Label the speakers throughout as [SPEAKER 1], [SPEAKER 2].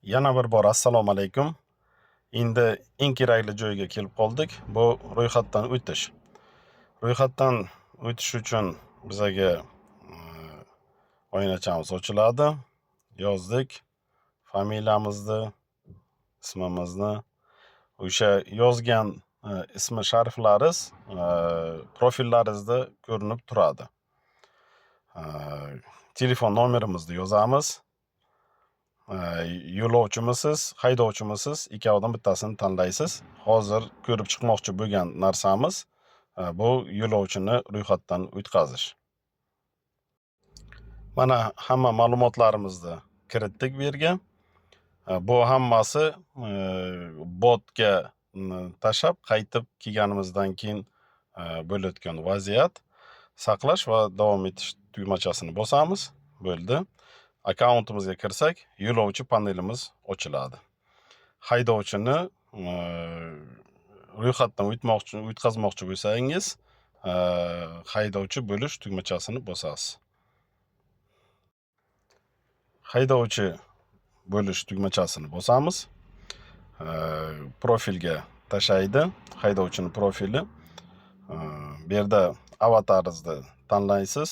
[SPEAKER 1] Yana bir bor assalomu alaykum. Endi eng kerakli joyga kelib qoldik. Bu ro'yxatdan o'tish. Ro'yxatdan o'tish uchun bizaga oynachamiz ochiladi. Yozdik familiyamizni, ismimizni. O'sha yozgan ismi shariflaringiz profillaringizda ko'rinib turadi. Telefon nomerimizni yozamiz. Yo'lovchimisiz, haydovchimisiz, ikkovidan bittasini tanlaysiz. Hozir ko'rib chiqmoqchi bo'lgan narsamiz bu yo'lovchini ro'yxatdan o'tkazish. Mana hamma ma'lumotlarimizni kiritdik bu yerga. Bu hammasi botga tashab qaytib kelganimizdan keyin bo'layotgan vaziyat. Saqlash va davom etish tugmachasini bosamiz. Bo'ldi. Akkauntimizga kirsak, yo'lovchi panelimiz ochiladi. Haydovchini ro'yxatdan o'tkazmoqchi bo'lsangiz, haydovchi bo'lish tugmachasini bosasiz. Haydovchi bo'lish tugmachasini bosamiz. Profilga tashlaydi. Haydovchini profili. Bu yerda avataringizni tanlaysiz.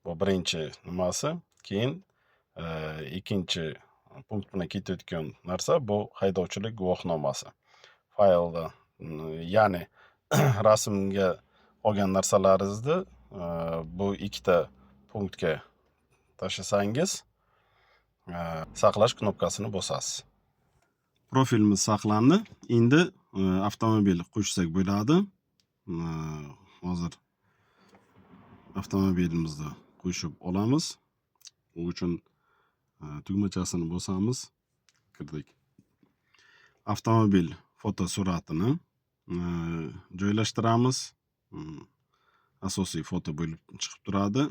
[SPEAKER 1] Bu birinchi nimasi. Keyin ikkinchi punkt bilan ketayotgan narsa bu haydovchilik guvohnomasi. Faylda, ya'ni rasmga olgan narsalaringizni bu ikkita punktga tashlasangiz, saqlash knopkasini bosasiz. Profilimiz saqlandi. Endi avtomobil qo'shsak bo'ladi. Hozir avtomobilimizni qo'shib olamiz. U uchun tugmachasini bosamiz. Kirdik. Avtomobil fotosuratini joylashtiramiz. Asosiy foto bo'lib chiqib turadi.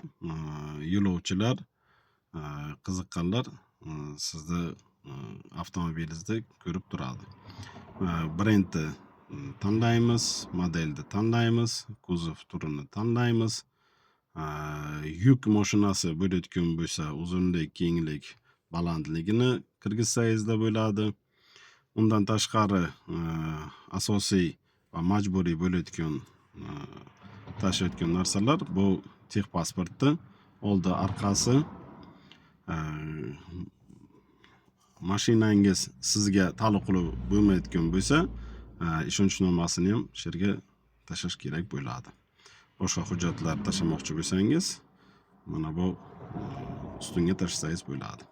[SPEAKER 1] Yo'lovchilar, qiziqqanlar sizni avtomobilingizda ko'rib turadi. Brendni tanlaymiz, modelni tanlaymiz, kuzov turini tanlaymiz. Yuk mashinasi bo'layotgan bo'lsa, uzunlik, kenglik, balandligini kirgizsangizda bo'ladi. Undan tashqari asosiy va majburiy bo'layotgan tashiyotgan narsalar bu texpasportni oldi, orqasi. Mashinangiz sizga taalluqli bo'lmayotgan bo'lsa, ishonchnomasini ham shu yerga tashlash kerak bo'ladi. Boshqa hujjatlar tashlamoqchi bo'lsangiz, mana bu ustunga tashlasangiz bo'ladi.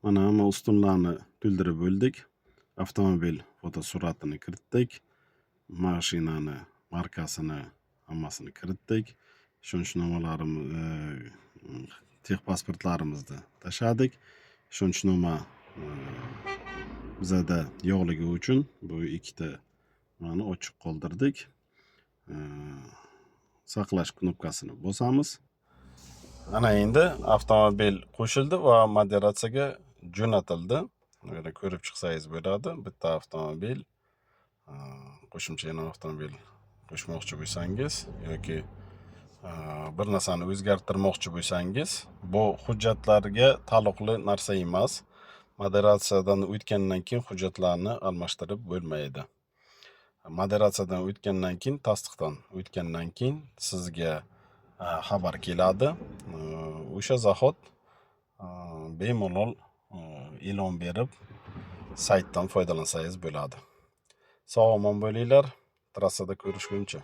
[SPEAKER 1] Mana hamma ustunlarni to'ldirib bo'ldik. Avtomobil fotosuratini kiritdik. Mashinani markasini hammasini kiritdik. Ishonchnomalarimizni, texpasportlarimizni tashladik. Ishonchnoma bizada yo'qligi uchun bu ikkita mani ochiq qoldirdik. Saqlash knopkasini bosamiz. Ana endi avtomobil qo'shildi va moderatsiyaga jo'natildi. Mana ko'rib chiqsangiz bo'ladi. Bitta avtomobil, qo'shimcha yana avtomobil qo'shmoqchi bo'lsangiz yoki bir narsani o'zgartirmoqchi bo'lsangiz, bu hujjatlarga taalluqli narsa emas. Moderatsiyadan o'tgandan keyin hujjatlarni almashtirib bo'lmaydi. Moderatsiyadan o'tgandan keyin, tasdiqdan o'tgandan keyin sizga xabar keladi. O'sha zahot bemalol e'lon berib, saytdan foydalansangiz bo'ladi. Sog' omon bo'linglar. Trassada ko'rishguncha.